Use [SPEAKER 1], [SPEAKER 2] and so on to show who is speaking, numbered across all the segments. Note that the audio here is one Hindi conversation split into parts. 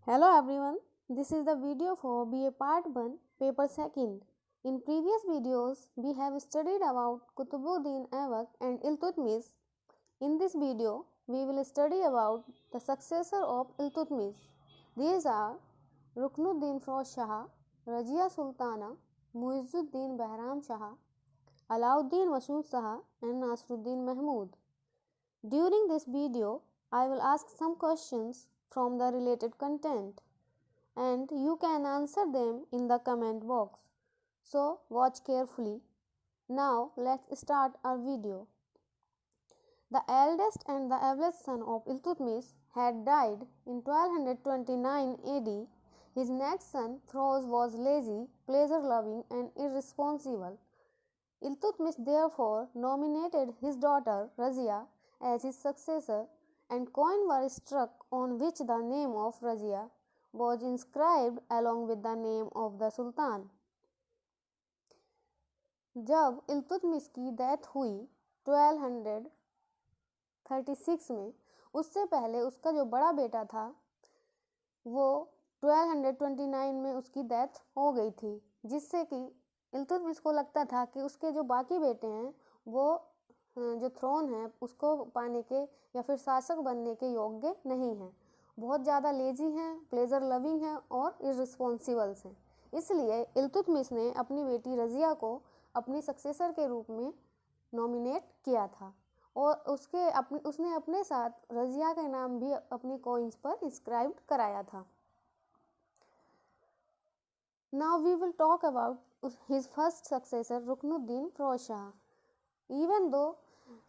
[SPEAKER 1] Hello everyone, this is the video for BA Part 1, Paper 2nd. In previous videos, we have studied about Qutbuddin Aibak and Iltutmish. In this video, we will study about the successor of Iltutmish. These are Ruknuddin Firoz Shah, Razia Sultana, Muizzuddin Bahram Shah, Alauddin Masud Shah and Nasruddin Mahmud. During this video, I will ask some questions from the related content and you can answer them in the comment box. So watch carefully. Now let's start our video. The eldest and the eldest son of Iltutmish had died in 1229 AD. His next son Firoz was lazy, pleasure-loving and irresponsible. Iltutmish therefore nominated his daughter Razia as his successor, and coins were struck on which the name of Razia was inscribed along with the name of the Sultan. जब इल्तुतमिश की डेथ हुई 1236 में, उससे पहले उसका जो बड़ा बेटा था वो 1229 में उसकी डेथ हो गई थी, जिससे कि इल्तुतमिश को लगता था कि उसके जो बाकी बेटे हैं वो जो थ्रोन है उसको पाने के या फिर शासक बनने के योग्य नहीं हैं, बहुत ज़्यादा लेजी हैं, प्लेजर लविंग हैं और इररिस्पॉन्सिबल्स हैं। इसलिए इल्तुतमिश ने अपनी बेटी रज़िया को अपनी सक्सेसर के रूप में नॉमिनेट किया था और उसने अपने साथ रज़िया का नाम भी अपनी कॉइन्स पर इंस्क्राइब्ड कराया था। Now we will talk about his first successor Ruknuddin Firoz Shah. Even though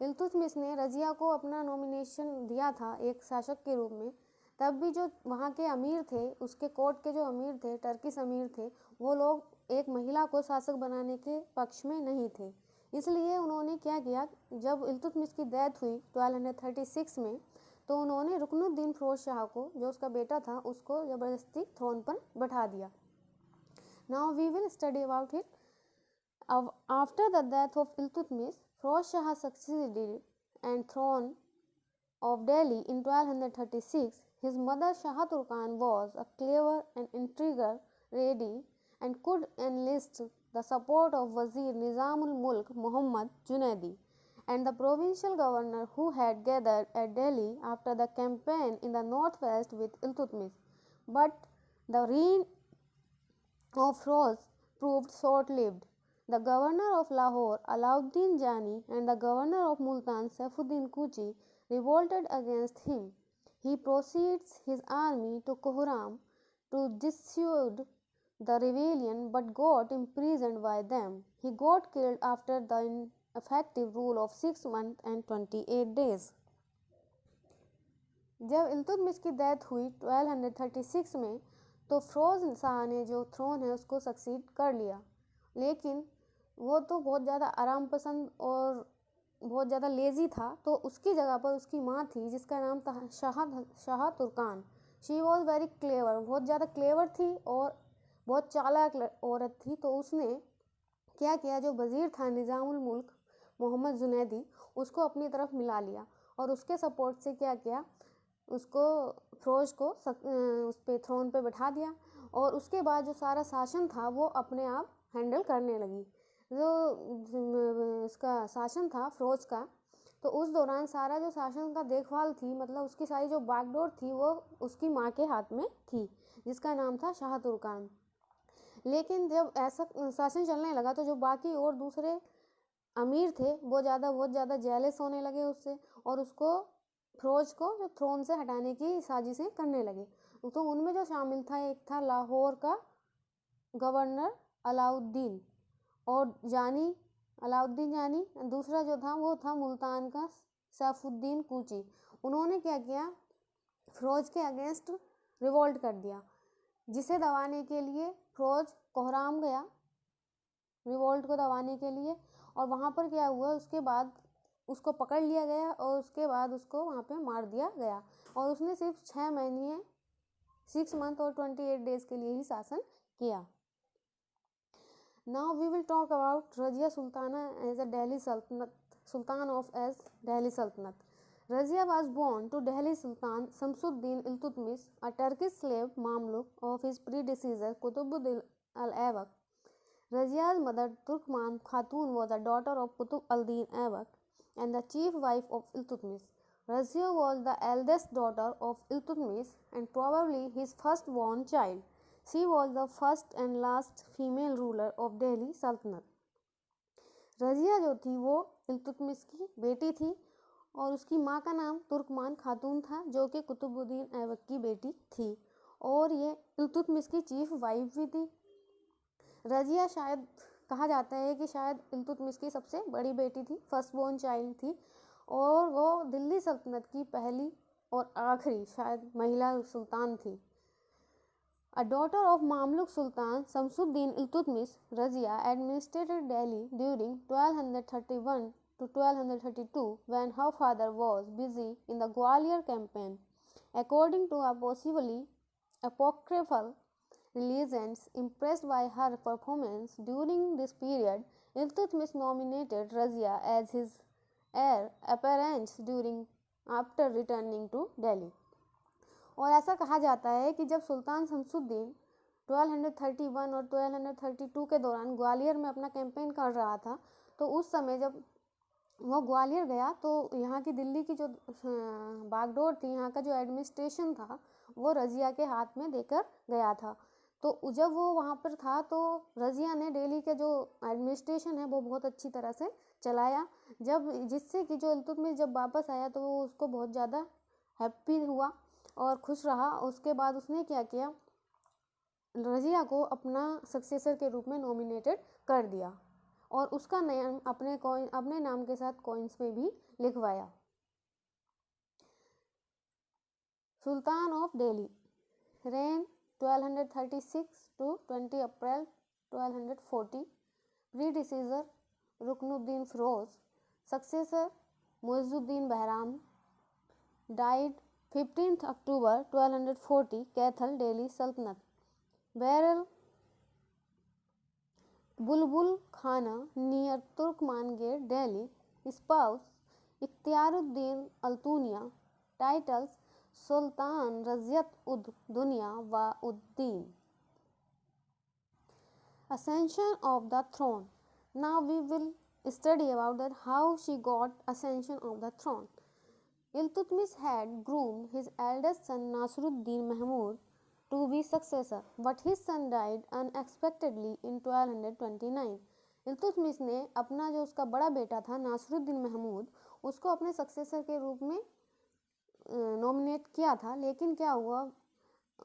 [SPEAKER 1] Iltutmish ने रज़िया को अपना नॉमिनेशन दिया था एक शासक के रूप में, तब भी जो वहाँ के अमीर थे, उसके कोर्ट के जो अमीर थे, टर्किश अमीर थे, वो लोग एक महिला को शासक बनाने के पक्ष में नहीं थे। इसलिए उन्होंने क्या किया, जब इल्तुतमिश की डेथ हुई 1236 में, तो उन्होंने रुकनुद्दीन फिरोज शाह को, जो उसका बेटा था, उसको ज़बरदस्ती थ्रोन पर बैठा दिया। Now we will study about it. After the death of Iltutmish, Firoz Shah succeeded and throne of Delhi in 1236. His mother Shah Turkan was a clever and intriguer lady and could enlist the support of Wazir Nizamul Mulk Muhammad Junaidi and the provincial governor who had gathered at Delhi after the campaign in the northwest with Iltutmish. But the reign of Firoz proved short-lived. The governor of Lahore, Alauddin Jani, and the governor of Multan, Saifuddin Kuchi, revolted against him. He proceeds his army to Kohram to dissuade the rebellion but got imprisoned by them. He got killed after the ineffective rule of 6 months and 28 days. जब इल्तुतमिश की डेथ हुई 1236 में, तो फिरोज शाह ने जो थ्रोन है उसको सक्सीड कर लिया, लेकिन वो तो बहुत ज़्यादा आराम पसंद और बहुत ज़्यादा लेज़ी था, तो उसकी जगह पर उसकी माँ थी जिसका नाम था Shah Turkan. She was very clever, बहुत ज़्यादा क्लेवर थी और बहुत चालाक औरत थी। तो उसने क्या किया, जो वज़ीर था निज़ामुल मुल्क मोहम्मद जुनैदी, उसको अपनी तरफ मिला लिया और उसके सपोर्ट से क्या किया, उसको फिरोज को उस पे थ्रोन पे बैठा दिया और उसके बाद जो सारा शासन था वो अपने आप हैंडल करने लगी। जो उसका शासन था फिरोज का, तो उस दौरान सारा जो शासन का देखभाल थी, मतलब उसकी सारी जो बागडोर थी वो उसकी माँ के हाथ में थी, जिसका नाम था शाह तुर्कान। लेकिन जब ऐसा शासन चलने लगा तो जो बाकी और दूसरे अमीर थे वो बहुत ज़्यादा जेलस होने लगे उससे और उसको फिरोज को जो थ्रोन से हटाने की साजिशें करने लगे। तो उनमें जो शामिल था, एक था लाहौर का गवर्नर अलाउद्दीन और अलाउद्दीन जानी, दूसरा जो था वो था मुल्तान का सैफुद्दीन कूची। उन्होंने क्या किया, फिरोज के अगेंस्ट रिवोल्ट कर दिया, जिसे दबाने के लिए फिरोज कोहराम गया रिवोल्ट को दबाने के लिए, और वहाँ पर क्या हुआ, उसके बाद उसको पकड़ लिया गया और उसके बाद उसको वहाँ पे मार दिया गया और उसने सिर्फ 6 महीने 6 मंथ और 28 डेज के लिए ही शासन किया। Now we will talk about Razia Sultana as a Delhi सल्तनत, सुल्तान ऑफ एज दिल्ली सल्तनत। Razia was born to Delhi Sultan Shamsuddin Iltutmish, a Turkish slave Mamluk of his predecessor Qutbuddin al-Aibak. Razia's mother Turkman Khatun was a daughter of Qutb al-Din Aibak and the chief wife of Iltutmish. Razia was the eldest daughter of Iltutmish and probably his firstborn child. She was the first and last female ruler of Delhi Sultanate. Razia जो थी वो इल्तुतमिश की बेटी थी और उसकी माँ का नाम तुर्कमान खातून था जो कि कुतुबुद्दीन ऐबक की बेटी थी और ये इल्तुतमिश की चीफ वाइफ भी थी। रज़िया शायद कहा जाता है कि शायद इल्तुतमिश की सबसे बड़ी बेटी थी, फर्स्ट बोर्न चाइल्ड थी और वो दिल्ली सल्तनत की पहली और आखिरी शायद महिला सुल्तान थी। A daughter of Mamluk Sultan Shamsuddin Iltutmish, Razia administered Delhi during 1231 to 1232 when her father was busy in the Gwalior campaign. According to a possibly apocryphal legends, impressed by her performance during this period, Iltutmish nominated Razia as his heir apparent after returning to Delhi. और ऐसा कहा जाता है कि जब सुल्तान शमसुद्दीन 1231 और 1232 के दौरान ग्वालियर में अपना कैंपेन कर रहा था तो उस समय जब वो ग्वालियर गया तो यहाँ की दिल्ली की जो बागडोर थी, यहाँ का जो एडमिनिस्ट्रेशन था वो रज़िया के हाथ में देकर गया था। तो जब वो वहाँ पर था तो रज़िया ने दिल्ली के जो एडमिनिस्ट्रेशन है वो बहुत अच्छी तरह से चलाया, जिससे कि जो इल्तुतमिश जब वापस आया तो वो उसको बहुत ज़्यादा हैप्पी हुआ और खुश रहा। उसके बाद उसने क्या किया, रज़िया को अपना सक्सेसर के रूप में नॉमिनेटेड कर दिया और उसका नाम अपने नाम के साथ कॉइन्स में भी लिखवाया। Sultan of Delhi reign 1236 to 20 अप्रैल 1240, predecessor Ruknuddin Firoz, successor Muizuddin Bahram, died 15th October 1240, Kaithal, Delhi Sultanate. Burial Bulbul Khana near Turkman gate, Delhi. Spouse Ikhtiyaruddin Altunia. Titles sultan Raziyat ud Duniya व Uddin. Ascension of the throne. Now we will study about that how she got ascension of the throne. Iltutmish had groomed his eldest son Nasruddin Mahmud to be successor, but his son died unexpectedly in 1229. Iltutmish ने अपना जो उसका बड़ा बेटा था नासरुद्दीन महमूद उसको अपने सक्सेसर के रूप में नॉमिनेट किया था, लेकिन क्या हुआ,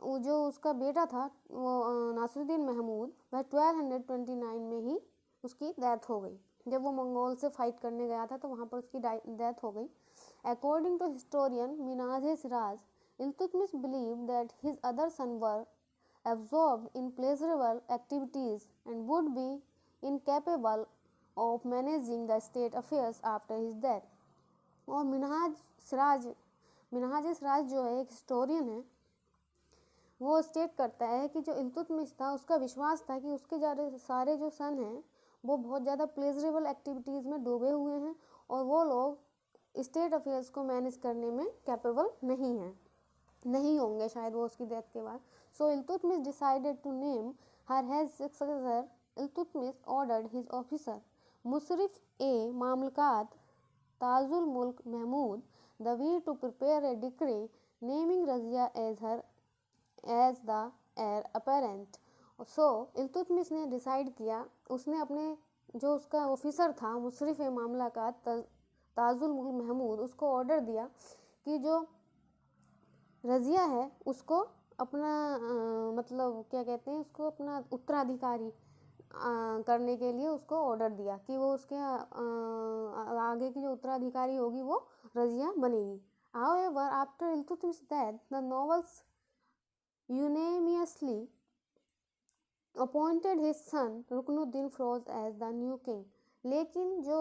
[SPEAKER 1] वो जो उसका बेटा था वो नासरुद्दीन महमूद वह 1229 में ही उसकी डेथ हो गई। जब वो मंगोल से फाइट करने गया था तो वहाँ पर उसकी डेथ हो गई। According to historian Minhaj Siraj, Iltutmish believed that his other sons were absorbed in pleasurable activities and would be incapable of managing the state affairs after his death. और मिनहाज सिराज जो है एक हिस्टोरियन है, वो स्टेट करता है कि जो इल्तुतमिश था उसका विश्वास था कि उसके सारे जो सन हैं वो बहुत ज़्यादा प्लेजरेबल एक्टिविटीज़ में डूबे हुए हैं और वो लोग स्टेट अफेयर्स को मैनेज करने में कैपेबल नहीं होंगे शायद वो उसकी डेथ के बाद। So Iltutmish decided to name her has successor. Iltutmish ordered his officer Mushrif e Mamlakat Tajul Mulk Mahmud Dabir to prepare a decree naming Razia as the heir apparent. So Iltutmish ने डिसाइड किया, उसने अपने जो उसका ऑफिसर था मुशर्रफ ए मामलकात ताजुल मुल्क महमूद उसको ऑर्डर दिया कि जो रज़िया है उसको अपना मतलब क्या कहते हैं उसको अपना उत्तराधिकारी करने के लिए उसको ऑर्डर दिया कि वो उसके आगे की जो उत्तराधिकारी होगी वो रज़िया बनेगी। However, after Iltutmish's death, the nobles unanimously appointed his son Ruknuddin Firoz as the new king. लेकिन जो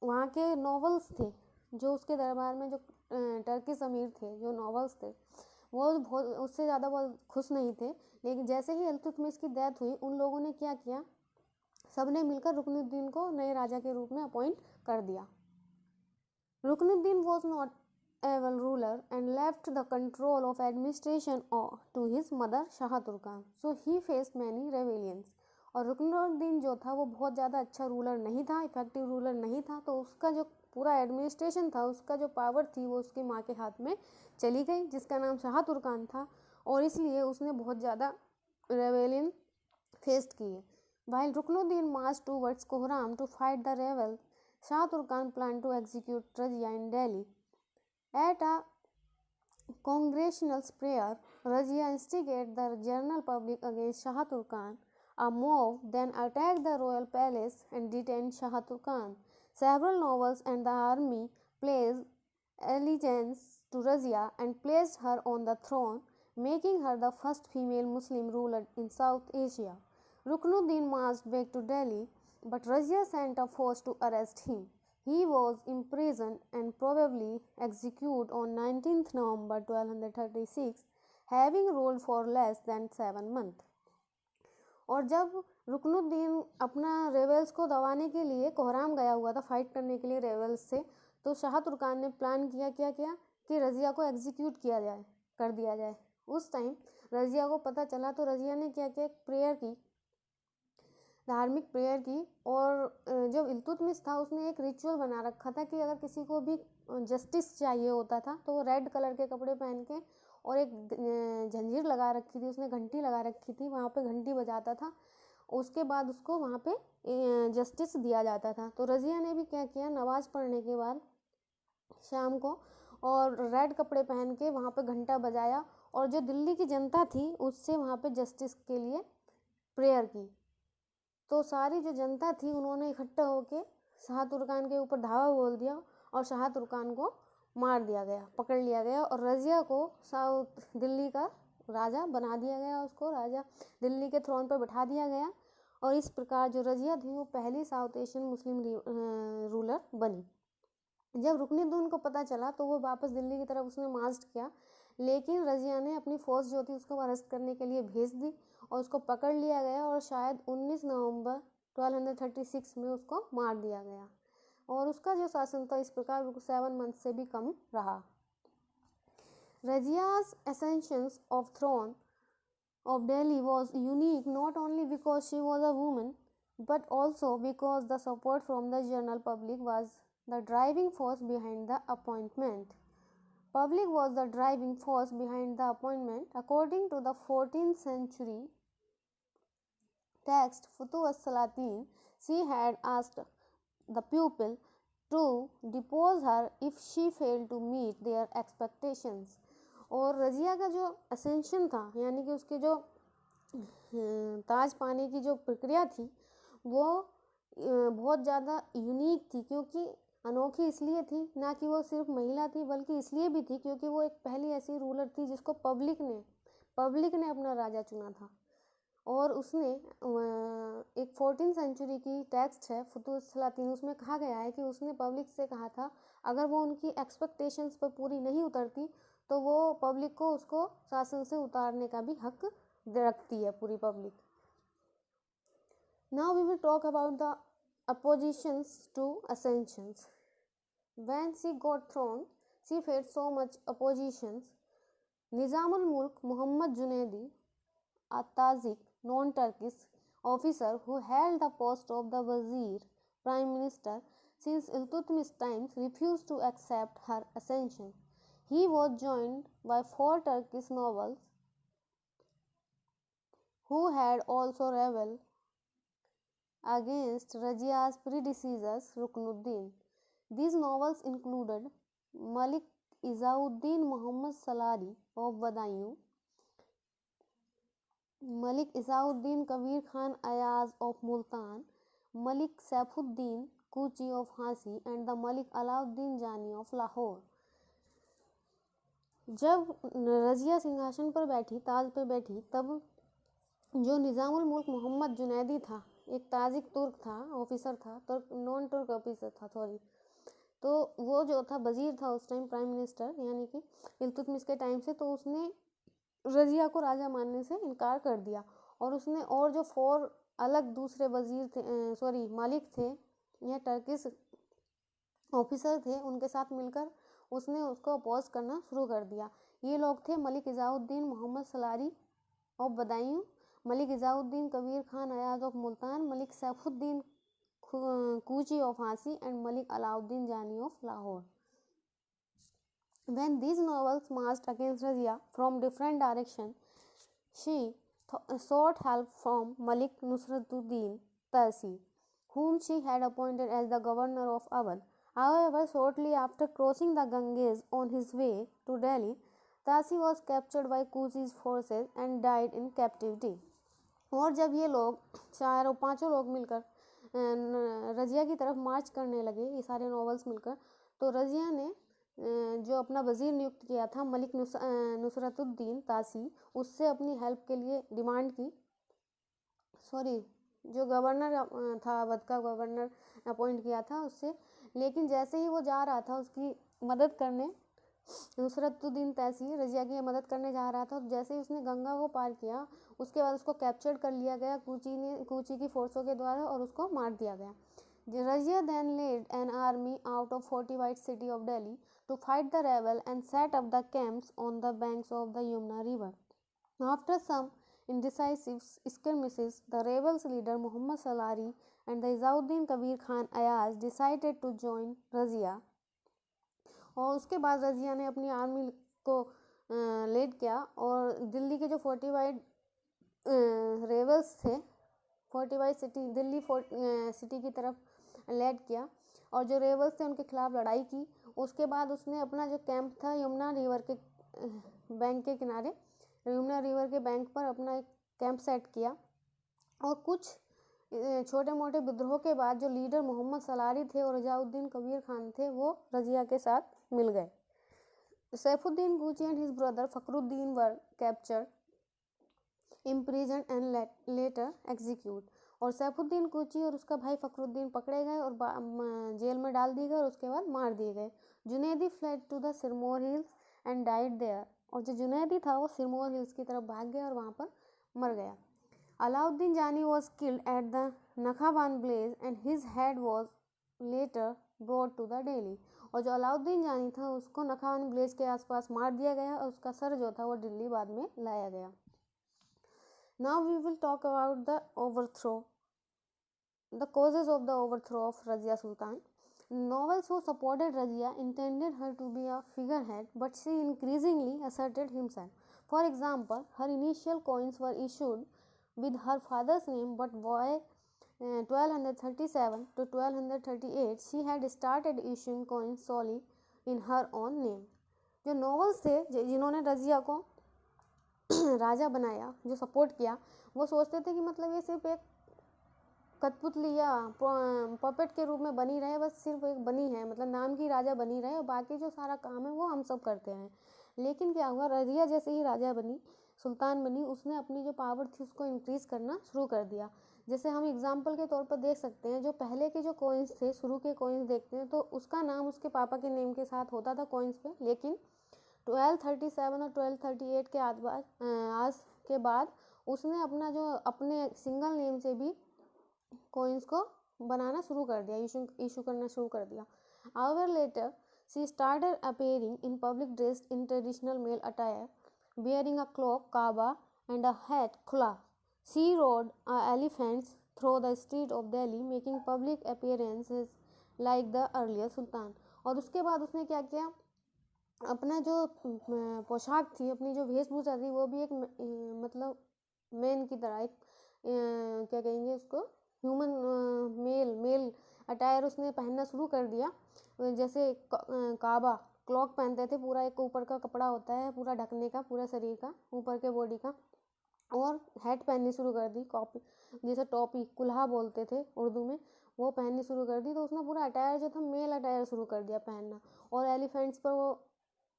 [SPEAKER 1] वहाँ के नॉवल्स थे, जो उसके दरबार में जो टर्किश अमीर थे, जो नॉवल्स थे वो बहुत उससे ज़्यादा बहुत खुश नहीं थे। लेकिन जैसे ही इल्तुतमिश की डेथ हुई उन लोगों ने क्या किया, सब ने मिलकर रुकनुद्दीन को नए राजा के रूप में अपॉइंट कर दिया। Ruknuddin was not evil ruler and left the control of administration to his mother Shah Turkan. So he faced many rebellions. और रुकनुद्दीन जो था वो बहुत ज़्यादा अच्छा रूलर नहीं था, इफेक्टिव रूलर नहीं था, तो उसका जो पूरा एडमिनिस्ट्रेशन था, उसका जो पावर थी वो उसकी माँ के हाथ में चली गई, जिसका नाम शाह तुर्कान था, और इसलिए उसने बहुत ज़्यादा रेबेलियन फेस्ड किए. While Ruknuddin marched towards Kohram to fight the rebels, Shah Turkan planned to execute Razia in Delhi. At a congressional prayer, Razia instigated the general public against Shah Turkan. A mob then attacked the royal palace and detained Shah Turkan. Several nobles and the army pledged allegiance to Razia and placed her on the throne, making her the first female Muslim ruler in South Asia. Ruknuddin marched back to Delhi, but Razia sent a force to arrest him. He was imprisoned and probably executed on 19th November 1236, having ruled for less than 7 months. और जब रुकनुद्दीन अपना रेबल्स को दबाने के लिए कोहराम गया हुआ था, फाइट करने के लिए रेबल्स से, तो शाह तुर्कान ने प्लान किया कि रज़िया को एग्जीक्यूट कर दिया जाए. उस टाइम रज़िया को पता चला, तो रज़िया ने क्या किया, प्रेयर की, धार्मिक प्रेयर की. और जब इल्तुतमिश था उसने एक रिचुअल बना रखा था कि अगर किसी को भी जस्टिस चाहिए होता था तो वो रेड कलर के कपड़े पहन के, और एक जंजीर लगा रखी थी, उसने घंटी लगा रखी थी, वहाँ पे घंटी बजाता था, उसके बाद उसको वहाँ पे जस्टिस दिया जाता था. तो रज़िया ने भी क्या किया, नमाज पढ़ने के बाद शाम को और रेड कपड़े पहन के वहाँ पे घंटा बजाया, और जो दिल्ली की जनता थी उससे वहाँ पे जस्टिस के लिए प्रेयर की. तो सारी जो जनता थी उन्होंने इकट्ठा होकर शाह तुर्कान के ऊपर धावा बोल दिया, और शाह तुर्कान को मार दिया गया, पकड़ लिया गया, और रज़िया को साउथ दिल्ली का राजा बना दिया गया, उसको राजा दिल्ली के थ्रोन पर बैठा दिया गया. और इस प्रकार जो रज़िया थी वो पहली साउथ एशियन मुस्लिम रूलर बनी. जब रुकनुद्दीन को पता चला तो वो वापस दिल्ली की तरफ उसने मार्च किया, लेकिन रज़िया ने अपनी फ़ोर्स जो थी उसको अरेस्ट करने के लिए भेज दी, और उसको पकड़ लिया गया, और शायद 19 नवंबर 1236 में उसको मार दिया गया. और उसका जो शासन था इस प्रकार 7 मंथ से भी कम रहा. रज़िया's ascension of throne of Delhi was unique not only because she was a woman, but also because the support from the general public was the driving force behind the appointment. Public was the driving force behind the appointment. According to the 14th century text Futuh as-Salatin, she had asked the people to depose her if she failed to meet their expectations. और रज़िया का जो असेंशन था, यानी कि उसके जो ताज पाने की जो प्रक्रिया थी वो बहुत ज़्यादा यूनिक थी, क्योंकि अनोखी इसलिए थी, ना कि वो सिर्फ महिला थी, बल्कि इसलिए भी थी क्योंकि वो एक पहली ऐसी रूलर थी जिसको पब्लिक ने अपना राजा चुना था. और उसने एक 14th सेंचुरी की टेक्स्ट है फुतुह अस-सलातीन, उसमें कहा गया है कि उसने पब्लिक से कहा था अगर वो उनकी एक्सपेक्टेशंस पर पूरी नहीं उतरती तो वो पब्लिक को उसको शासन से उतारने का भी हक रखती है, पूरी public. Now we will talk about the oppositions to ascensions. When she got thrown, she faced so much oppositions. Nizamul Mulk Muhammad Junaidi, a Tajik non-Turkish officer who held the post of the Wazir Prime Minister since Iltutmish times, refused to accept her ascension. He was joined by 4 Turkish nobles who had also rebelled against Razia's predecessor Ruknuddin. These nobles included Malik Izauddin Muhammad Salari of Badaयूं, Malik Izauddin Kabir Khan Ayaz of Multan, Malik Saifuddin Kuchi of Hansi, and the Malik Alauddin Jani of Lahore. जब रज़िया सिंहासन पर बैठी, ताज पर बैठी, तब जो निज़ामुल मुल्क मोहम्मद जुनैदी था, एक ताजिक तुर्क था, ऑफिसर था, नॉन तुर्क ऑफिसर था, तो वो जो था वज़ीर था उस टाइम, प्राइम मिनिस्टर, यानी कि इल्तुतमिश के टाइम से, तो उसने रज़िया को राजा मानने से इनकार कर दिया, और उसने और जो 4 अलग दूसरे वज़ीर थे, मालिक थे या टर्किश ऑफिसर थे, उनके साथ मिलकर उसने उसको अपोज करना शुरू कर दिया। ये लोग थे Malik Izzuddin Mohammad Salari of Badaun, Malik Izzuddin Kabir Khan Ayaz of Multan, Malik Saifuddin Kuchi of Hansi and Malik Alauddin Jani of Lahore. When these novels marched against Razia from different directions, she sought help from Malik Nusratuddin Tasi, whom she had appointed as the governor of Awadh. However, shortly after crossing the Ganges on his way to Delhi, Tasi was captured by Kuchi's forces and died in captivity. और जब ये लोग चारों पांचों लोग मिलकर रजिया की तरफ मार्च करने लगे, ये सारे नॉवेल्स मिलकर, तो रजिया ने जो अपना वज़ीर नियुक्त किया था मलिक नुसरतुद्दीन तासी, उससे अपनी हेल्प के लिए डिमांड की। जो गवर्नर था, अवध का गवर्नर अपॉइंट किया था उससे। लेकिन जैसे ही वो जा रहा था उसकी मदद करने, नुसरतुद्दीन तैसी रजिया की मदद करने जा रहा था, जैसे ही उसने गंगा को पार किया, उसके बाद उसको कैप्चर कर लिया गया कूची की फोर्सों के द्वारा और उसको मार दिया गया। Razia then led an army out of fortified city of Delhi to fight the rebel and set up the camps on the banks of the Yamuna river. After some indecisive skirmishes, the rebels' leader Muhammad Salari and the Izauddin Kabir Khan Ayaz decided to join Razia. और उसके बाद रजिया ने अपनी आर्मी को लीड किया और दिल्ली के जो फोर्टिफाइड रेबल्स थे, फोर्टिफाइड सिटी दिल्ली सिटी की तरफ लीड किया और जो रेबल्स थे उनके खिलाफ लड़ाई की। उसके बाद उसने अपना जो कैंप था यमुना रिवर के बैंक के किनारे, यमुना रिवर के बैंक पर अपना एक कैंप सेट किया और कुछ छोटे मोटे विद्रोह के बाद जो लीडर मोहम्मद सलारी थे और रजाउद्दीन कबीर खान थे, वो रजिया के साथ मिल गए। Saifuddin Kuchi and his brother Fakhruddin were captured, imprisoned and later executed. और सैफुद्दीन कूची और उसका भाई फखरुद्दीन पकड़े गए और जेल में डाल दिए गए और उसके बाद मार दिए गए। Junaidi fled to the Sirmaur hills and died there, और जो जुनैदी था वो सिरमौर हिल्स की तरफ भाग गया और वहाँ पर मर गया। Alauddin Jani was killed at the Nakhawan blaze and his head was later brought to the Delhi, और जो अलाउद्दीन जानी था उसको नखावान ब्लेज के आसपास मार दिया गया और उसका सर जो था वो दिल्ली बाद में लाया गया। Now we will talk about the overthrow, the causes of the overthrow of Razia Sultan. Novels who supported Razia intended her to be a figurehead, but she increasingly asserted himself. For example, her initial coins were issued with her father's name, but by 1237 to 1238 she had started issuing coins solely in her own name. जो novels थे जिन्होंने रजिया को राजा बनाया, जो सपोर्ट किया, वो सोचते थे कि मतलब ये सिर्फ एक कठपुतली या पपेट के रूप में बनी रहे, बस सिर्फ एक बनी है, मतलब नाम की राजा बनी रहे और बाकी जो सारा काम है वो हम सब करते हैं। लेकिन क्या हुआ, रजिया जैसे ही राजा बनी, सुल्तान बनी, उसने अपनी जो पावर थी उसको इंक्रीज़ करना शुरू कर दिया। जैसे हम एग्जाम्पल के तौर पर देख सकते हैं, जो पहले के जो कॉइन्स थे, शुरू के कॉइन्स देखते हैं तो उसका नाम उसके पापा के नेम के साथ होता था कॉइन्स पे, लेकिन 1237 और 1238 के आज के बाद उसने अपना जो अपने सिंगल नेम से भी कॉइन्स को बनाना शुरू कर दिया, इशू करना शुरू कर दिया। However, later she started appearing in public dressed in traditional male attire, wearing a cloak kaaba and a hat khula. She rode elephants through the street of Delhi, making public appearances like the earlier sultan. और उसके बाद उसने क्या किया, अपना जो पोशाक थी, अपनी जो वेशभूषा थी, वो भी एक मतलब मैन की तरह, एक क्या कहेंगे उसको, ह्यूमन मेल अटायर उसने पहनना शुरू कर दिया। जैसे काबा क्लॉक पहनते थे, पूरा एक ऊपर का कपड़ा होता है पूरा ढकने का, पूरा शरीर का, ऊपर के बॉडी का, और हैट पहननी शुरू कर दी, कॉपी जैसे टोपी कुल्हा बोलते थे उर्दू में, वो पहननी शुरू कर दी। तो उसने पूरा अटायर जो था मेल अटायर शुरू कर दिया पहनना, और एलिफेंट्स पर वो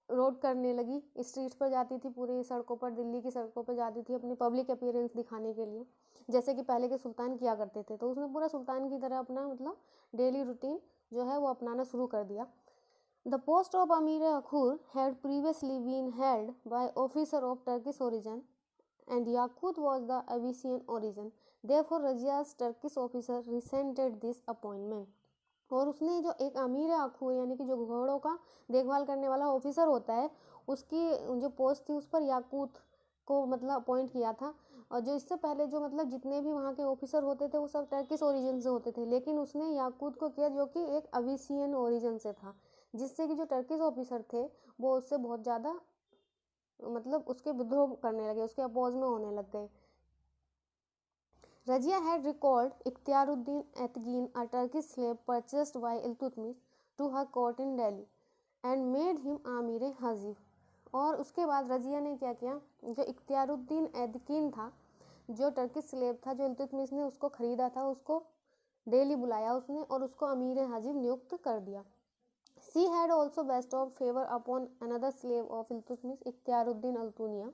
[SPEAKER 1] रोड करने लगी, स्ट्रीट्स पर जाती थी, पूरी सड़कों पर, दिल्ली की सड़कों पर जाती थी अपनी पब्लिक अपीयरेंस दिखाने के लिए, जैसे कि पहले के सुल्तान किया करते थे। तो उसने पूरा सुल्तान की तरह अपना मतलब डेली रूटीन जो है वो अपनाना शुरू कर दिया। The post of Amir Akhur had previously been held by officer of Turkish origin and Yaqut was the Abyssinian origin. Therefore, Razia's Turkish officer resented this appointment. और उसने जो एक अमीर आखू यानी कि जो घोड़ों का देखभाल करने वाला ऑफिसर होता है उसकी जो पोस्ट थी उस पर याकूत को मतलब अपॉइंट किया था। और जो इससे पहले जो मतलब जितने भी वहाँ के ऑफिसर होते थे वो सब टर्किश ओरिजिन से होते थे, लेकिन उसने याकूत को किया जो कि एक अविसियन ओरिजिन से था, जिससे कि जो टर्किश ऑफिसर थे वो उससे बहुत ज़्यादा मतलब उसके विद्रोह करने लगे, उसके अपोज में होने लग गए। Razia had recalled Ikhtiaruddin Atghin, a Turkish slave purchased by Iltutmish, to her court in Delhi and made him Amir Hazib. और उसके बाद रजिया ने क्या किया, जो इख्तियारुद्दीन एदकीन था, जो टर्किश स्लेव था, जो इल्तुतमिश ने उसको खरीदा था, उसको दिल्ली बुलाया उसने और उसको अमीर हाजिब नियुक्त कर दिया। She had also bestowed favor upon another slave of Iltutmish, Ikhtiyaruddin Altunia.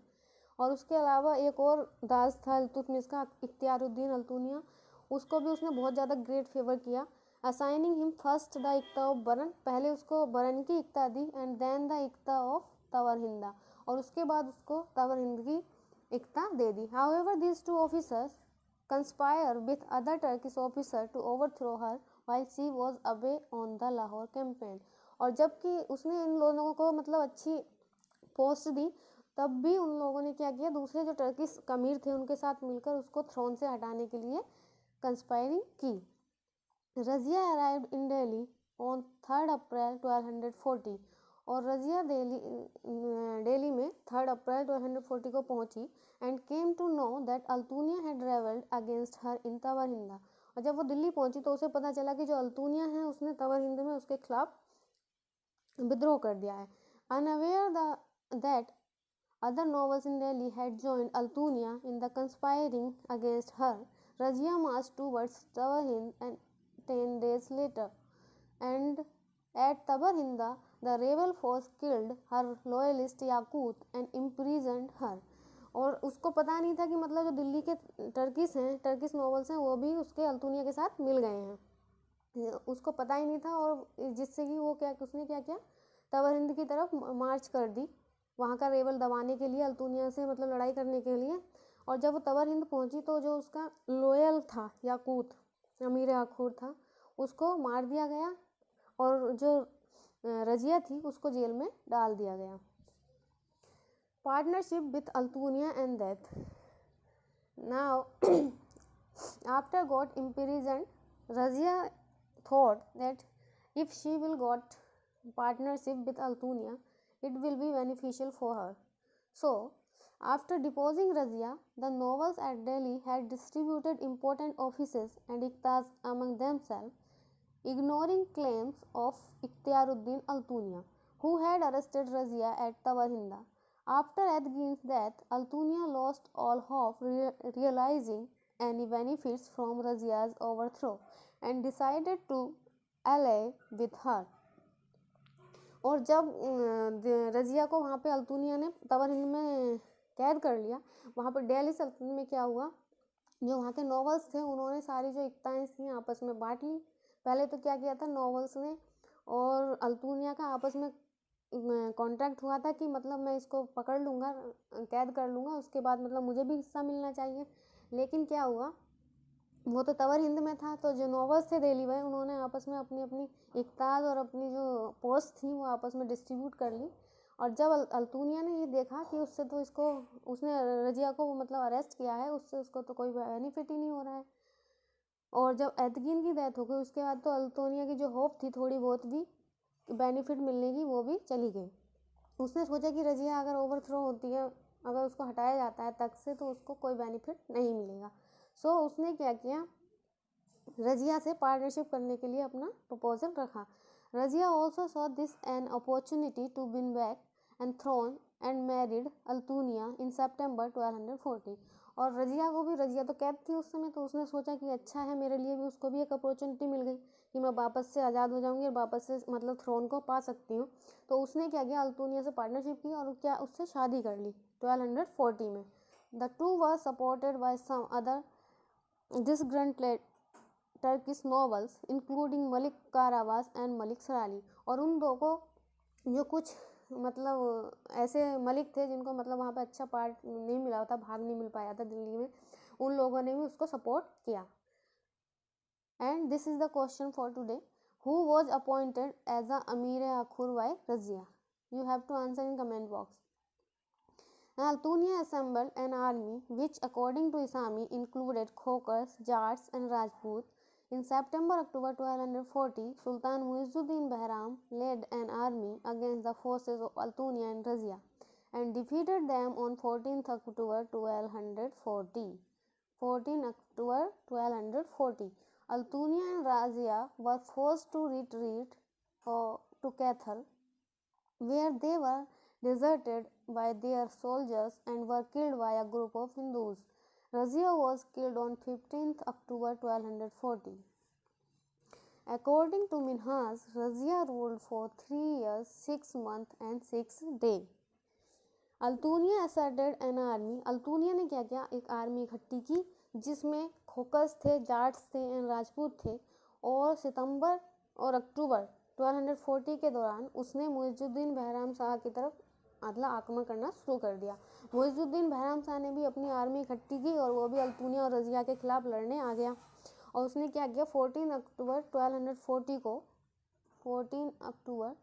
[SPEAKER 1] और उसके अलावा एक और दास था इल्तुतमिश का, इख्तियारुद्दीन अल्तुनिया, उसको भी उसने बहुत ज़्यादा ग्रेट फेवर किया। Assigning him first the iqta of Baran, पहले उसको बरन की इक्ता दी, and then the iqta of Tabarhinda, और उसके बाद उसको तवरहिंद की इक्ता दे दी। However these two officers conspire with other Turkish officer to overthrow her while she was away on the Lahore campaign. और जबकि उसने इन लोगों को मतलब अच्छी पोस्ट दी, तब भी उन लोगों ने क्या किया, दूसरे जो टर्किश अमीर थे उनके साथ मिलकर उसको थ्रोन से हटाने के लिए कंस्पायरिंग की। Razia arrived in Delhi on 3 अप्रैल 1240, और रजिया दिल्ली में 3 अप्रैल 1240 को पहुंची, and came to know that Altunia had rebelled against her in Tabarhinda. और जब वो दिल्ली पहुंची तो उसे पता चला कि जो अल्तुनिया है उसने तवरहिंद में उसके खिलाफ विद्रोह कर दिया है। Unaware that other nobles in Delhi had joined Altunia in the conspiring against her, Razia marched towards Tabarhind and 10 days later, and at Tabarhinda the rebel force killed her loyalist Yakut and imprisoned her. और उसको पता नहीं था कि मतलब जो दिल्ली के टर्किश हैं, टर्किश नॉवल्स हैं, वो भी उसके अल्तुनिया के साथ मिल गए हैं, उसको पता ही नहीं था। और जिससे कि वो क्या, उसने क्या किया, तबरहिंद की तरफ मार्च कर दी, वहाँ का रेबल दबाने के लिए, अल्तुनिया से मतलब लड़ाई करने के लिए। और जब वो तबरहिंद पहुँची तो जो उसका लोयल था याकूत, अमीर आखूर था, उसको मार दिया गया, और जो रजिया थी उसको जेल में डाल दिया गया। Partnership with Altunia and death. Now after got imprisoned, Razia thought that if she will got partnership with Altunia, it will be beneficial for her. So, after deposing Razia, the nobles at Delhi had distributed important offices and iktas among themselves, ignoring claims of Ikhtiaruddin Altunia, who had arrested Razia at Tawarhinda. After Adgin's death, Altunia lost all hope realizing any benefits from Razia's overthrow and decided to ally with her. और जब रजिया को वहाँ पे अल्तुनिया ने तवरहिंद में कैद कर लिया, वहाँ पर दिल्ली सल्तनत में क्या हुआ, जो वहाँ के नॉवल्स थे उन्होंने सारी जो इक्ताएँ थी आपस में बांट ली। पहले तो क्या किया था, नॉवल्स ने और अल्तुनिया का आपस में कॉन्ट्रैक्ट हुआ था कि मतलब मैं इसको पकड़ लूँगा, कैद कर लूँगा, उसके बाद मतलब मुझे भी हिस्सा मिलना चाहिए। लेकिन क्या हुआ, वो तो तवरहिंद में था, तो जो नॉवल्स थे दिल्ली में उन्होंने आपस में अपनी अपनी इक्ताद और अपनी जो पोस्ट थी वो आपस में डिस्ट्रीब्यूट कर ली। और जब अल्तुनिया ने ये देखा कि उससे तो इसको, उसने रजिया को मतलब अरेस्ट किया है, उससे उसको तो कोई बेनिफिट ही नहीं हो रहा है। और जब एदगिन की डेथ हो गई उसके बाद तो अल्तुनिया की जो होप थी थोड़ी बहुत भी बेनिफिट मिलने की, वो भी चली गई। उसने सोचा कि रजिया अगर ओवरथ्रो होती है, अगर उसको हटाया जाता है तख्त से, तो उसको कोई बेनिफिट नहीं मिलेगा। सो उसने क्या किया, रजिया से पार्टनरशिप करने के लिए अपना प्रपोजल रखा। Razia also saw this an opportunity to win back and throne and married Altunia in September 1240। और रजिया को भी, रजिया तो कैद थी उस समय, तो उसने सोचा कि अच्छा है मेरे लिए भी, उसको भी एक अपॉर्चुनिटी मिल गई कि मैं वापस से आज़ाद हो जाऊंगी और वापस से मतलब थ्रोन को पा सकती हूँ। तो उसने क्या किया, अल्तुनिया से पार्टनरशिप की और क्या उससे शादी कर ली 1240 में। The two were supported by some other disgruntled Turkish novels including Malik Karakash and Malik सराली। और उन दो को जो कुछ मतलब ऐसे मलिक थे जिनको मतलब वहाँ पे अच्छा पार्ट नहीं मिला था, भाग नहीं मिल पाया था दिल्ली में, उन लोगों ने भी उसको सपोर्ट किया। And this is the question for today, Who was appointed as the Amir-e-Akhur by Razia? You have to answer in comment box. Now, Altunia assembled an army which, according to Isami, included Khokars, Jats, and Rajput. In September-October 1240, Sultan Muizzuddin Bahram led an army against the forces of Altunia and Razia and defeated them on 14th October 1240. 14 October 1240. Altunia and Razia were forced to retreat to Cathal, where they were deserted by their soldiers and were killed by a group of Hindus. Razia was killed on 15th October 1240. According to Minhaj, Razia ruled for 3 years, 6 months and 6 days. Altunia asserted an army. Altunia ने क्या किया, एक आर्मी इकट्ठी की जिसमें खोकस थे, जाट्स थे एंड राजपूत थे, और सितंबर और अक्टूबर 1240 के दौरान उसने मुइजुद्दीन बहराम शाह की तरफ आक्रमण करना शुरू कर दिया. मुइजुद्दीन बहराम शाह ने भी अपनी आर्मी इकट्ठी की और वो भी अल्तूनिया और रजिया के खिलाफ लड़ने आ गया. और उसने क्या किया, 14 अक्टूबर 1240 को 14 अक्टूबर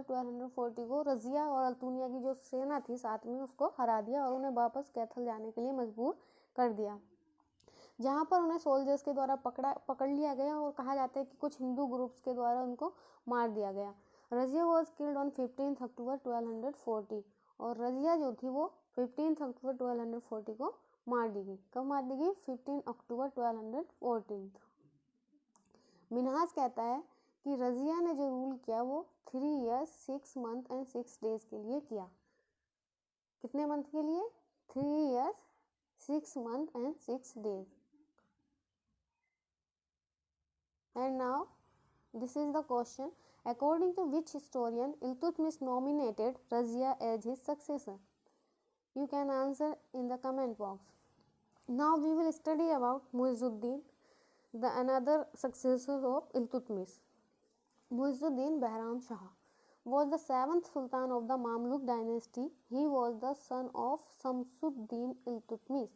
[SPEAKER 1] 1240 को रजिया और अल्तूनिया की जो सेना थी साथ में उसको हरा दिया और उन्हें वापस कैथल जाने के लिए मजबूर कर दिया, जहाँ पर उन्हें सोल्जर्स के द्वारा पकड़ लिया गया और कहा जाता है कि कुछ हिंदू ग्रुप्स के द्वारा उनको मार दिया गया. रजिया वॉज किल्ड ऑन 15 अक्टूबर 1240 और रजिया जो थी वो 15 अक्टूबर 1240 को मार दी गई. कब मार दी गई, 15 अक्टूबर 1214. मिनहाज कहता है कि रजिया ने जो रूल किया वो 3 years 6 months and 6 days के लिए किया. कितने मंथ के लिए, 3 years 6 months and 6 days. And now this is the question, according to which historian Iltutmish nominated Razia as his successor? You can answer in the comment box. Now we will study about Muizzuddin, the another successor of Iltutmish. Muizzuddin Bahram Shah was the 7th Sultan of the Mamluk dynasty. He was the son of Samsuddin Iltutmish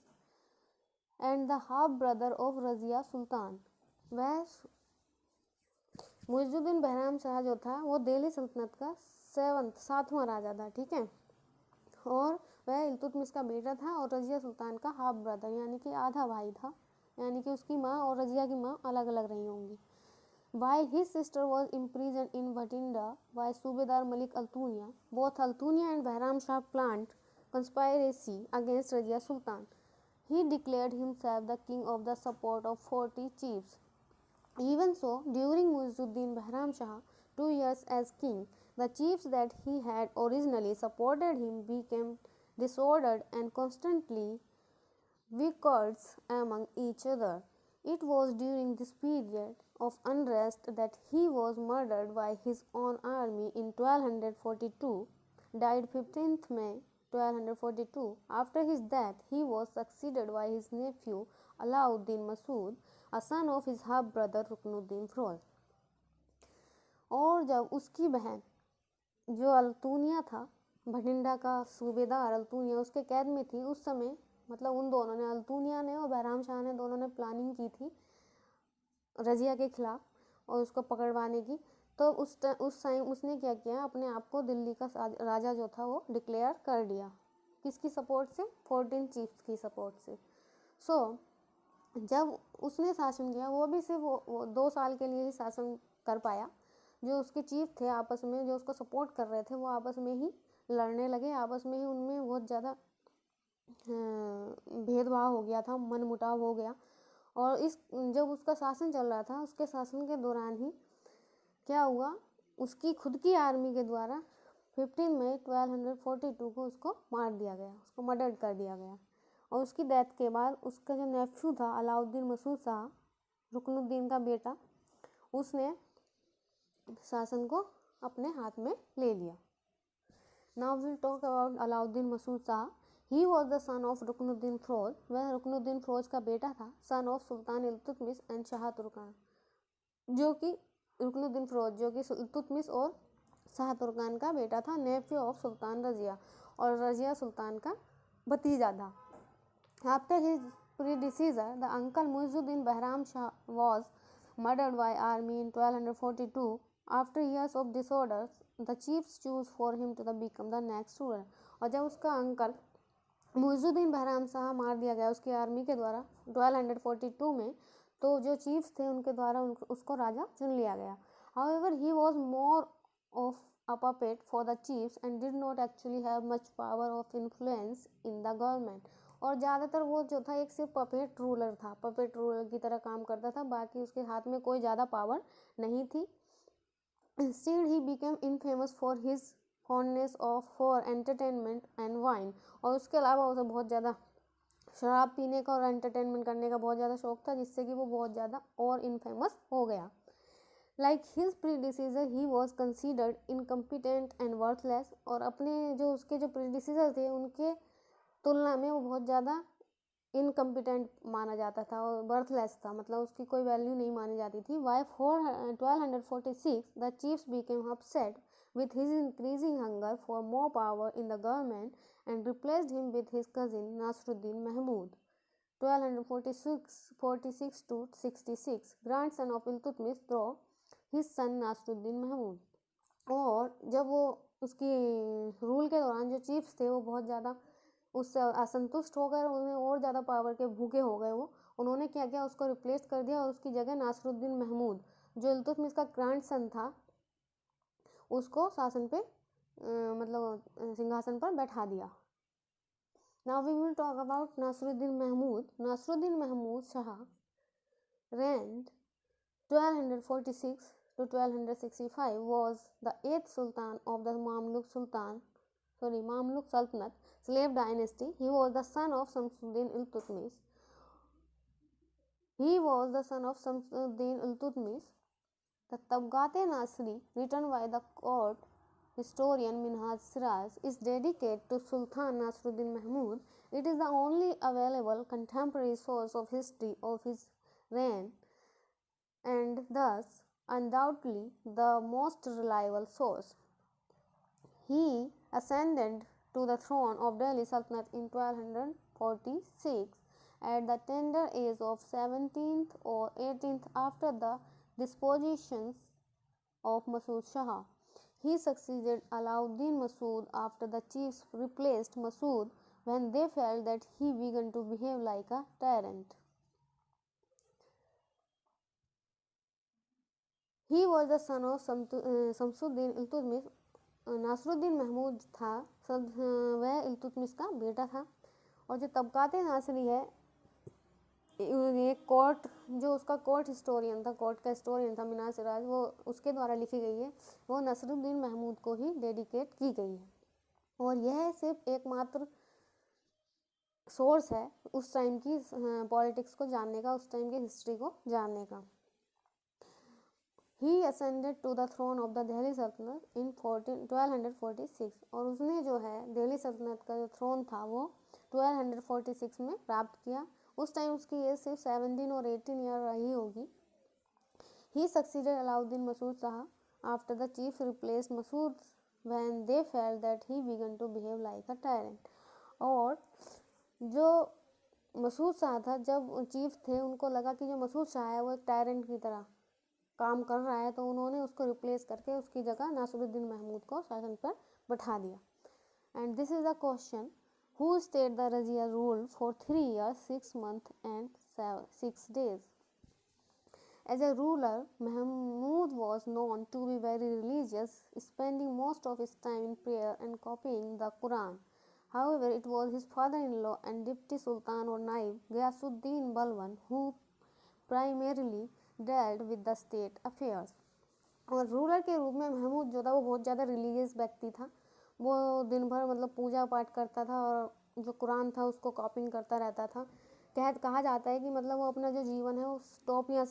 [SPEAKER 1] and the half brother of Razia Sultan. वह मुइजुद्दीन बहराम शाह जो था वो दिल्ली सल्तनत का 7वां राजा था, ठीक है, और वह इल्तुतमिश का बेटा था और रजिया सुल्तान का हाफ ब्रदर यानी कि आधा भाई था, यानी कि उसकी माँ और रजिया की माँ अलग अलग रही होंगी. While his sister was imprisoned in Bhatinda by Subedar Malik Altunia, both Altunia and Bahram Shah planned conspiracy against Razia Sultan. He declared himself the king of the support of 40 chiefs. Even so, during Muizzuddin Bahram Shah 2 years as king, the chiefs that he had originally supported him became disordered and constantly bickered among each other. It was during this period of unrest that he was murdered by his own army in 1242, died 15th May 1242. After his death, he was succeeded by his nephew Alauddin Masood, a son of his half brother Ruknuddin Firoz. और जब उसकी बहन जो अल्तूनिया था, भटिंडा का सूबेदार अल्तूनिया उसके कैद में थी, उस समय मतलब उन दोनों ने, अल्तूनिया ने और बहराम शाह ने दोनों ने प्लानिंग की थी रजिया के खिलाफ और उसको पकड़वाने की. तो उस टाइम उसने क्या किया, अपने आप को दिल्ली का राजा जो था वो डिक्लेयर कर दिया. किसकी सपोर्ट से, 14 चीफ्स की सपोर्ट से. जब उसने शासन किया वो भी सिर्फ वो 2 साल के लिए ही शासन कर पाया. जो उसके चीफ थे आपस में, जो उसको सपोर्ट कर रहे थे, वो आपस में ही लड़ने लगे, आपस में ही उनमें बहुत ज़्यादा भेदभाव हो गया था, मनमुटाव हो गया. और जब उसका शासन चल रहा था, उसके शासन के दौरान ही क्या हुआ, उसकी खुद की आर्मी के द्वारा 15 मई 1242 को उसको मार दिया गया, उसको मर्डर कर दिया गया. और उसकी डेथ के बाद उसका जो नेफ्यू था अलाउद्दीन मसूद शाह, रुकनुद्दीन का बेटा, उसने शासन को अपने हाथ में ले लिया. Now will talk about Alauddin Masud Shah. He was the son of Ruknuddin Firoz. वह रुकनुद्दीन फिरोज का बेटा था, son of sultan Iltutmish and Shah Turkan, जो कि रुकनुद्दीन फिरोज जो कि इल्तुतमिश और शाह तुर्कान का बेटा था, नेफ्यू ऑफ सुल्तान रजिया और रजिया सुल्तान का भतीजा था. After his predecessor, the uncle Muizzuddin Bahram Shah was murdered by army in 1242. After years of disorders, the chiefs choose for him to become the next ruler. और जब उसका अंकल मुइजुद्दीन बहराम शाह मार दिया गया उसकी आर्मी के द्वारा 1242 में, तो जो चीफ्स थे उनके द्वारा उसको राजा चुन लिया गया. However, he was more of a puppet for the chiefs and did not actually have much power of influence in the government. और ज़्यादातर वो जो था एक सिर्फ पपेट रूलर था, पपेट रूलर की तरह काम करता था, बाकी उसके हाथ में कोई ज़्यादा पावर नहीं थी. Instead, he became infamous for his fondness for entertainment and wine. और उसके अलावा उसे बहुत ज़्यादा शराब पीने का और एंटरटेनमेंट करने का बहुत ज़्यादा शौक था, जिससे कि वो बहुत ज़्यादा और इनफेमस हो गया. Like his predecessor, he was considered incompetent and worthless. और अपने जो उसके जो predecessor थे उनके तुलना में वो बहुत ज़्यादा इनकम्पिटेंट माना जाता था और बर्थलेस था, मतलब उसकी कोई वैल्यू नहीं मानी जाती थी. By 1246, the chiefs became upset with his increasing hunger for more power in the government and replaced him with his cousin Nasruddin Mahmud, 1246 to 66, grandson of Iltutmish through his son Nasruddin Mahmud. और जब वो उसकी रूल के दौरान जो चीफ्स थे वो बहुत ज़्यादा उससे असंतुष्ट हो गए, उन्हें और ज़्यादा पावर के भूखे हो गए. वो उन्होंने क्या किया, उसको रिप्लेस कर दिया और उसकी जगह नासरुद्दीन महमूद जो इल्तुतमिश का ग्रैंडसन था उसको शासन पे मतलब सिंहासन पर बैठा दिया. Now we will talk about Nasiruddin Mahmud. Nasiruddin Mahmud Shah reigned 1246 to 1265, was the 8th sultan of the Mamluk Sultanate slave dynasty. He was the son of Samsuddin Iltutmish. The Tabgat-e-Nasri, written by the court historian Minhaj Siraj, is dedicated to Sultan Nasruddin Mahmud. It is the only available contemporary source of history of his reign and thus undoubtedly the most reliable source. He ascended to the throne of Delhi Sultanate in 1246 at the tender age of 17th or 18th after the dispositions of Masood Shah. He succeeded Alauddin Masood after the chiefs replaced Masood when they felt that he began to behave like a tyrant. He was the son of Samsuddin Iltutmish. Nasiruddin Mahmud था, वह इल्तुतमिश का बेटा था. और जो तबकाते नासरी है ये कोर्ट जो उसका कोर्ट हिस्टोरियन था, कोर्ट का हिस्टोरियन था मिनाज सिराज, वो उसके द्वारा लिखी गई है, वो नासरुद्दीन महमूद को ही डेडिकेट की गई है. और यह सिर्फ एकमात्र सोर्स है उस टाइम की पॉलिटिक्स को जानने का, उस टाइम की हिस्ट्री को जानने का. He ascended to the throne of the Delhi Sultanate in 1246. और उसने जो है दिल्ली सल्तनत का जो थ्रोन था वो 1246 में प्राप्त किया. उस टाइम उसकी एज सिर्फ 17 और 18 ईयर रही होगी. He succeeded Alauddin Masood Shah after the chiefs replaced Masood when they felt that he began to behave like a tyrant. और जो मसूद शाह था, जब चीफ थे उनको लगा कि जो मसूद शाह है वो एक टायरेंट की तरह काम कर रहा है, तो उन्होंने उसको रिप्लेस करके उसकी जगह नासरुद्दीन महमूद को शासन पर बैठा दिया. And this is the question, who state the Razia rule for 3 years 6 months and 6 days. As a ruler, Mahmud was known to be very religious, spending most of his time in prayer and copying the Quran. However, it was his father-in-law and deputy sultan or naib, Ghiyasuddin Balban, who primarily dealt with the state affairs. और रूलर के रूप में महमूद जो था वो बहुत ज़्यादा रिलीजियस व्यक्ति था. वो दिन भर मतलब पूजा पाठ करता था और जो कुरान था उसको कॉपिंग करता रहता था. कहा जाता है कि मतलब वो अपना जो जीवन है वो टोपियाँ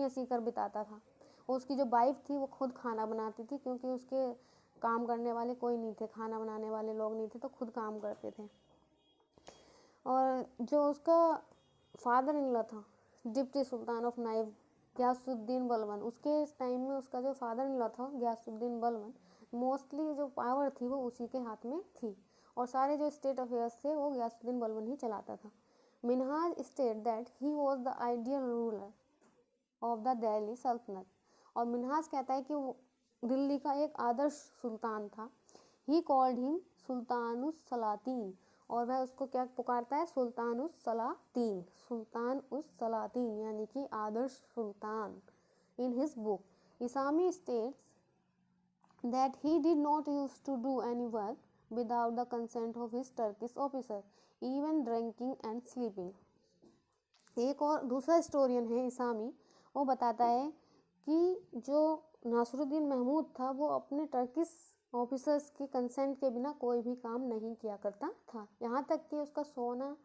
[SPEAKER 1] सीकर बिताता था. और उसकी जो वाइफ थी वो खुद खाना बनाती थी, क्योंकि उसके काम करने वाले कोई नहीं थे, खाना बनाने वाले लोग नहीं थे, तो खुद काम करते थे. और जो उसका फादर इन लॉ था deputy sultan of naib Ghiyasuddin Balban, उसके टाइम में उसका जो फादर इन लॉ था गयासुद्दीन बलबन, मोस्टली जो पावर थी वो उसी के हाथ में थी और सारे जो स्टेट अफेयर्स थे वो गयासुद्दीन बलबन ही चलाता था. Minhaj state that he was the ideal ruler of the Delhi सल्तनत। और मिन्हाज कहता है कि वो दिल्ली का एक आदर्श सुल्तान था। ही कॉल्ड हिम सुल्तानुस सलातीन, और वह उसको क्या पुकारता है, सुल्तानुस सलातीन, सुल्तान उस सलातीन यानी कि आदर्श सुल्तान। In his book Isami states that he did not used to do any work without the consent of his Turkish officer, even drinking and sleeping। एक और दूसरा हिस्टोरियन है इसामी, वो बताता है कि जो नासरुद्दीन महमूद था वो अपने टर्किश ऑफिसर्स के कंसेंट के बिना कोई भी काम नहीं किया करता था, यहाँ तक कि उसका सोना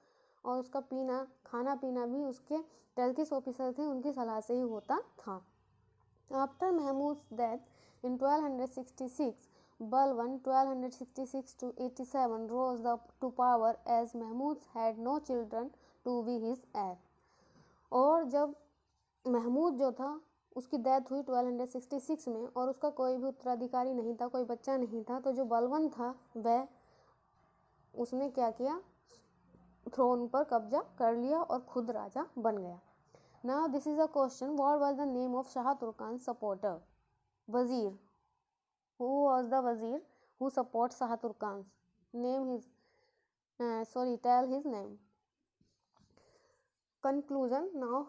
[SPEAKER 1] और उसका पीना, खाना पीना भी उसके टर्किश ऑफिसर थे उनकी सलाह से ही होता था। After Mahmud's death in 1266, Balban 1266 to 87 rose to power as Mahmud had no children to be his heir। और जब महमूद जो था उसकी डेथ हुई 1266 में और उसका कोई भी उत्तराधिकारी नहीं था, कोई बच्चा नहीं था, तो जो बलबन था वह उसने क्या किया, थ्रोन पर कब्जा कर लिया और खुद राजा बन गया। Now this is a question, what was the name of Shah Turkan supporter वजीर? Who was the wazir who supports Shah Turkans? Name his, tell his name. Conclusion. Now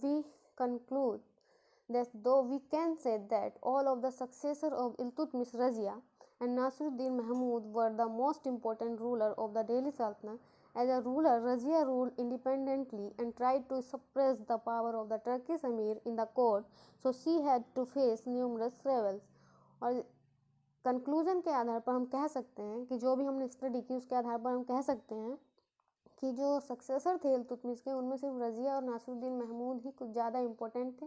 [SPEAKER 1] we conclude that though we can say that all of the successors of Iltutmish Razia and Nasruddin Mahmud were the most important ruler of the Delhi Sultanate, as a ruler Razia ruled independently and tried to suppress the power of the Turkish Emir in the court, so she had to face numerous rebels। और कंक्लूजन के आधार पर हम कह सकते हैं कि जो भी हमने स्टडी की उसके आधार पर हम कह सकते हैं कि जो सक्सेसर थे इल्तुतमिश के उनमें सिर्फ रज़िया और नासरुद्दीन महमूद ही कुछ ज़्यादा इम्पोर्टेंट थे।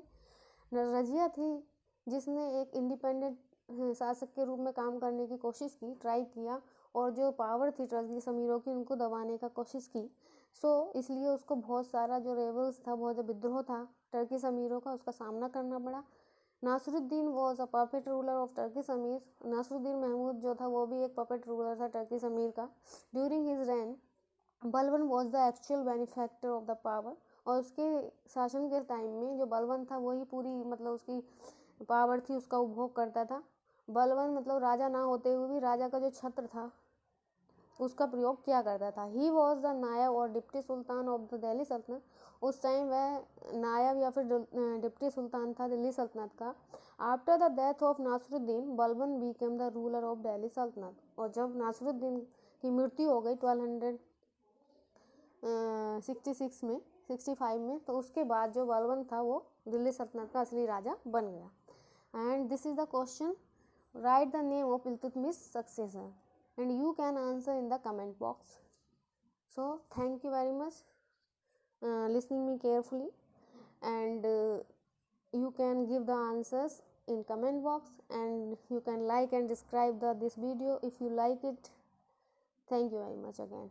[SPEAKER 1] रज़िया थी जिसने एक इंडिपेंडेंट शासक के रूप में काम करने की कोशिश की, ट्राई किया, और जो पावर थी टर्किश अमीरों की उनको दबाने का कोशिश की। इसलिए उसको बहुत सारा जो रेबल्स था, बहुत जो विद्रोह था टर्किश अमीरों का, उसका सामना करना पड़ा। Nasruddin was a puppet ruler of Turkish अमीर। नासरुद्दीन महमूद जो था वो भी एक पपेट रूलर था टर्किश अमीर का। During his rain Balban was the actual benefactor of the power. और उसके शासन के टाइम में जो बलबन था वही पूरी मतलब उसकी पावर थी उसका उपभोग करता था। बलबन मतलब राजा ना होते हुए भी राजा का जो छत्र था उसका प्रयोग किया करता था। ही वॉज द नायब और deputy sultan of the Delhi सल्तनत। उस टाइम वह नायब या फिर डिप्टी सुल्तान था दिल्ली सल्तनत का। After the death of Nasruddin Balban became the ruler of Delhi सल्तनत। और जब नासरुद्दीन की मृत्यु हो गई 1266 में 65 में, तो उसके बाद जो बलबन था वो दिल्ली सल्तनत का असली राजा बन गया। And this is the question, right the name of Iltutmish successor and you can answer in the comment box। So thank you very much listening me carefully, and you can give the answers in comment box, and you can like and subscribe this video if you like it। Thank you very much again।